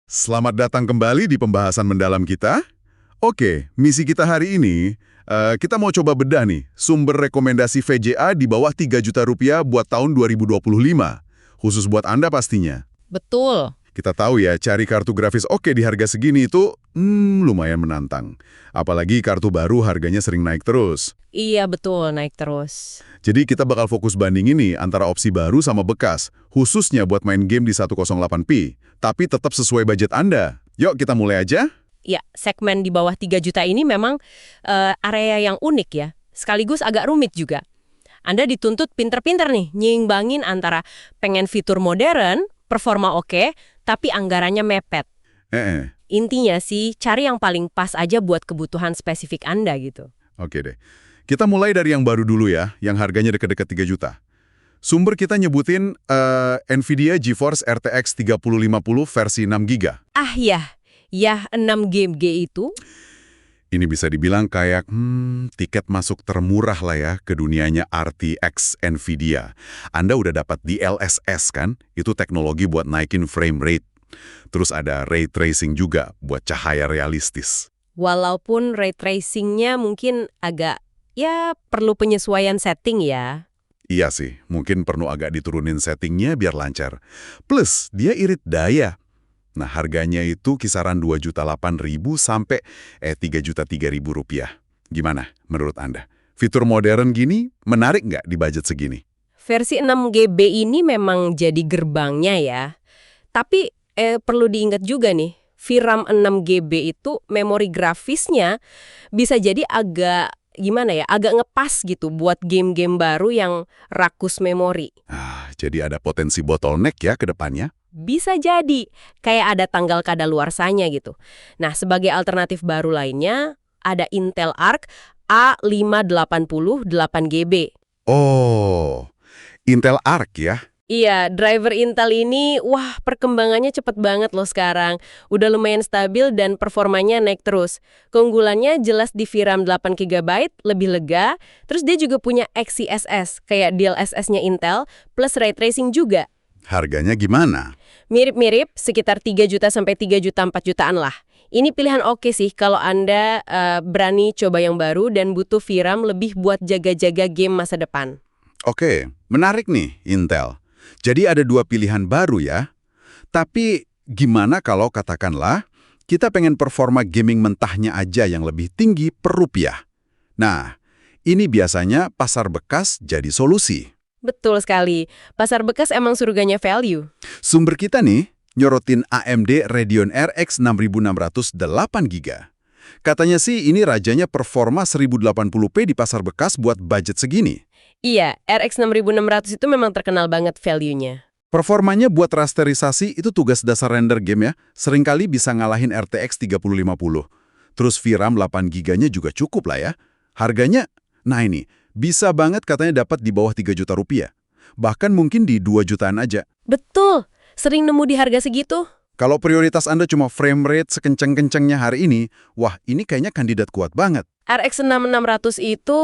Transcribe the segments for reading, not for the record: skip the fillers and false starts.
Selamat datang kembali di pembahasan mendalam kita. Oke, misi kita hari ini, kita mau coba bedah nih, sumber rekomendasi VJA di bawah 3 juta rupiah buat tahun 2025. Khusus buat Anda pastinya. Betul. Kita tahu ya, cari kartu grafis oke di harga segini itu, lumayan menantang. Apalagi kartu baru harganya sering naik terus. Iya betul, naik terus. Jadi kita bakal fokus bandingin nih antara opsi baru sama bekas, khususnya buat main game di 108p, tapi tetap sesuai budget Anda. Yuk kita mulai aja. Ya, segmen di bawah 3 juta ini memang area yang unik ya, sekaligus agak rumit juga. Anda dituntut pinter-pinter nih, nyimbangin antara pengen fitur modern, performa oke, tapi anggarannya mepet. Intinya sih, cari yang paling pas aja buat kebutuhan spesifik Anda gitu. Oke deh. Kita mulai dari yang baru dulu ya, yang harganya dekat-dekat 3 juta. Sumber kita nyebutin NVIDIA GeForce RTX 3050 versi 6GB. Ah ya 6GB itu. Ini bisa dibilang kayak tiket masuk termurah lah ya ke dunianya RTX NVIDIA. Anda udah dapat DLSS kan? Itu teknologi buat naikin frame rate. Terus ada ray tracing juga buat cahaya realistis. Walaupun ray tracing-nya mungkin agak, ya perlu penyesuaian setting ya. Iya sih, mungkin perlu agak diturunin settingnya biar lancar. Plus, dia irit daya. Nah, harganya itu kisaran 2.800.000 sampai 3.300.000 rupiah. Gimana menurut Anda? Fitur modern gini menarik nggak di budget segini? Versi 6GB ini memang jadi gerbangnya ya. Tapi perlu diingat juga nih, VRAM 6GB itu memori grafisnya bisa jadi agak gimana ya, agak ngepas gitu buat game-game baru yang rakus memori. Jadi ada potensi bottleneck ya ke depannya? Bisa jadi, kayak ada tanggal kadaluarsanya gitu. Nah, sebagai alternatif baru lainnya, ada Intel Arc A580 8GB. Oh, Intel Arc ya? Iya, driver Intel ini, wah perkembangannya cepet banget loh sekarang. Udah lumayan stabil dan performanya naik terus. Keunggulannya jelas di VRAM 8GB, lebih lega. Terus dia juga punya XeSS, kayak DLSS-nya Intel, plus ray tracing juga. Harganya gimana? Mirip-mirip, sekitar 3 juta sampai 3 juta 4 jutaan lah. Ini pilihan oke sih kalau Anda berani coba yang baru dan butuh VRAM lebih buat jaga-jaga game masa depan. Oke, menarik nih Intel. Jadi ada dua pilihan baru ya. Tapi gimana kalau katakanlah kita pengen performa gaming mentahnya aja yang lebih tinggi per rupiah? Nah, ini biasanya pasar bekas jadi solusi. Betul sekali. Pasar bekas emang surganya value. Sumber kita nih nyorotin AMD Radeon RX 6600 8GB. Katanya sih ini rajanya performa 1080p di pasar bekas buat budget segini. Iya, RX 6600 itu memang terkenal banget value-nya. Performanya buat rasterisasi itu tugas dasar render game ya, seringkali bisa ngalahin RTX 3050. Terus VRAM 8GB-nya juga cukup lah ya. Harganya, nah ini, bisa banget katanya dapat di bawah 3 juta rupiah. Bahkan mungkin di 2 jutaan aja. Betul, sering nemu di harga segitu. Kalau prioritas Anda cuma frame rate sekencang-kencangnya hari ini, wah ini kayaknya kandidat kuat banget. RX 6600 itu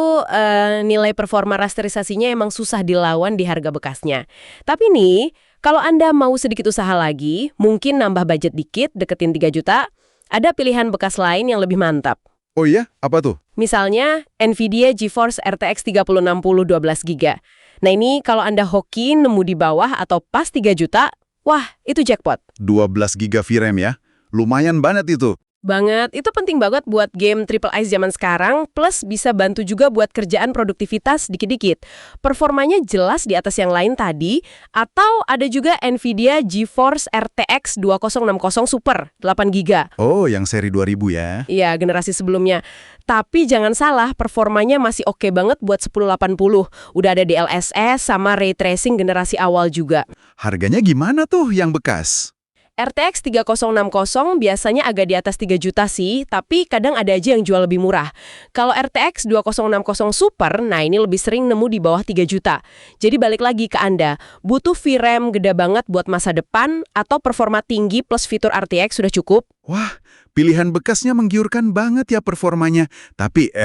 nilai performa rasterisasinya emang susah dilawan di harga bekasnya. Tapi nih, kalau Anda mau sedikit usaha lagi, mungkin nambah budget dikit, deketin 3 juta, ada pilihan bekas lain yang lebih mantap. Oh iya? Apa tuh? Misalnya, NVIDIA GeForce RTX 3060 12GB. Nah ini kalau Anda hoki nemu di bawah atau pas 3 juta, wah itu jackpot. 12GB VRAM ya? Lumayan banget itu. Banget, itu penting banget buat game Triple Ice zaman sekarang, plus bisa bantu juga buat kerjaan produktivitas dikit-dikit. Performanya jelas di atas yang lain tadi, atau ada juga NVIDIA GeForce RTX 2060 Super 8GB. Oh, yang seri 2000 ya? Iya, generasi sebelumnya. Tapi jangan salah, performanya masih oke banget buat 1080. Udah ada DLSS sama ray tracing generasi awal juga. Harganya gimana tuh yang bekas? RTX 3060 biasanya agak di atas 3 juta sih, tapi kadang ada aja yang jual lebih murah. Kalau RTX 2060 Super, nah ini lebih sering nemu di bawah 3 juta. Jadi balik lagi ke Anda, butuh VRAM gede banget buat masa depan atau performa tinggi plus fitur RTX sudah cukup? Wah, pilihan bekasnya menggiurkan banget ya performanya. Tapi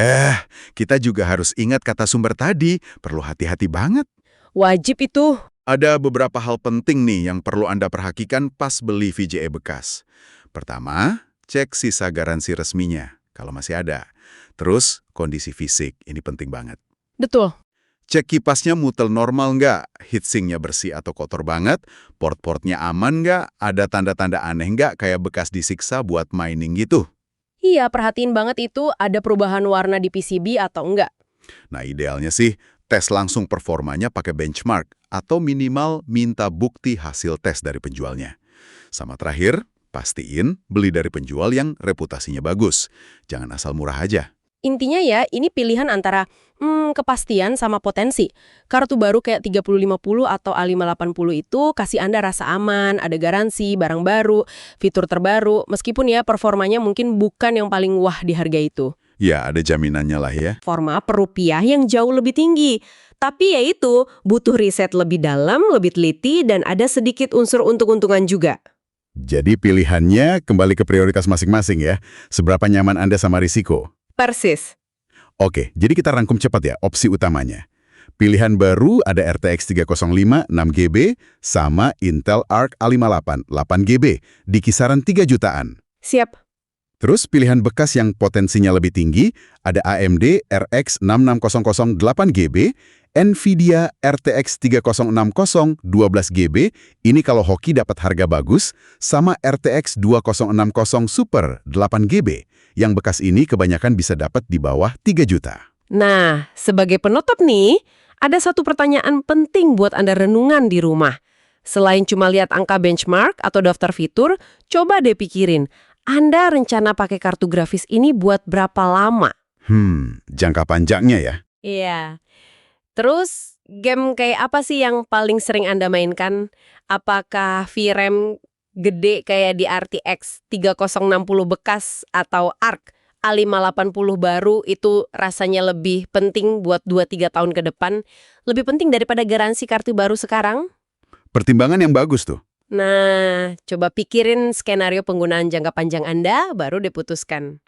kita juga harus ingat kata sumber tadi, perlu hati-hati banget. Wajib itu. Ada beberapa hal penting nih yang perlu Anda perhatikan pas beli VGA bekas. Pertama, cek sisa garansi resminya, kalau masih ada. Terus, kondisi fisik, ini penting banget. Betul. Cek kipasnya mutel normal nggak, heatsinknya bersih atau kotor banget, port-portnya aman nggak, ada tanda-tanda aneh nggak kayak bekas disiksa buat mining gitu. Iya, perhatiin banget itu ada perubahan warna di PCB atau enggak. Nah, idealnya sih tes langsung performanya pakai benchmark atau minimal minta bukti hasil tes dari penjualnya. Sama terakhir, pastiin beli dari penjual yang reputasinya bagus. Jangan asal murah aja. Intinya ya, ini pilihan antara kepastian sama potensi. Kartu baru kayak 3050 atau A580 itu kasih Anda rasa aman, ada garansi, barang baru, fitur terbaru, meskipun ya performanya mungkin bukan yang paling wah di harga itu. Ya, ada jaminannya lah ya. Performa per rupiah yang jauh lebih tinggi. Tapi ya itu, butuh riset lebih dalam, lebih teliti, dan ada sedikit unsur untung-untungan juga. Jadi pilihannya kembali ke prioritas masing-masing ya. Seberapa nyaman Anda sama risiko. Persis. Oke, jadi kita rangkum cepat ya opsi utamanya. Pilihan baru ada RTX 305 6GB sama Intel Arc A58 8GB di kisaran 3 jutaan. Siap. Terus pilihan bekas yang potensinya lebih tinggi ada AMD RX 6600 8GB, Nvidia RTX 3060 12GB, ini kalau hoki dapat harga bagus, sama RTX 2060 Super 8GB. Yang bekas ini kebanyakan bisa dapat di bawah 3 juta. Nah, sebagai penutup nih, ada satu pertanyaan penting buat Anda renungan di rumah. Selain cuma lihat angka benchmark atau daftar fitur, coba deh pikirin, Anda rencana pakai kartu grafis ini buat berapa lama? Jangka panjangnya ya. Iya. Terus, game kayak apa sih yang paling sering Anda mainkan? Apakah VRAM gede kayak di RTX 3060 bekas atau ARC A580 baru itu rasanya lebih penting buat 2-3 tahun ke depan? Lebih penting daripada garansi kartu baru sekarang? Pertimbangan yang bagus tuh. Nah, coba pikirin skenario penggunaan jangka panjang Anda, baru diputuskan.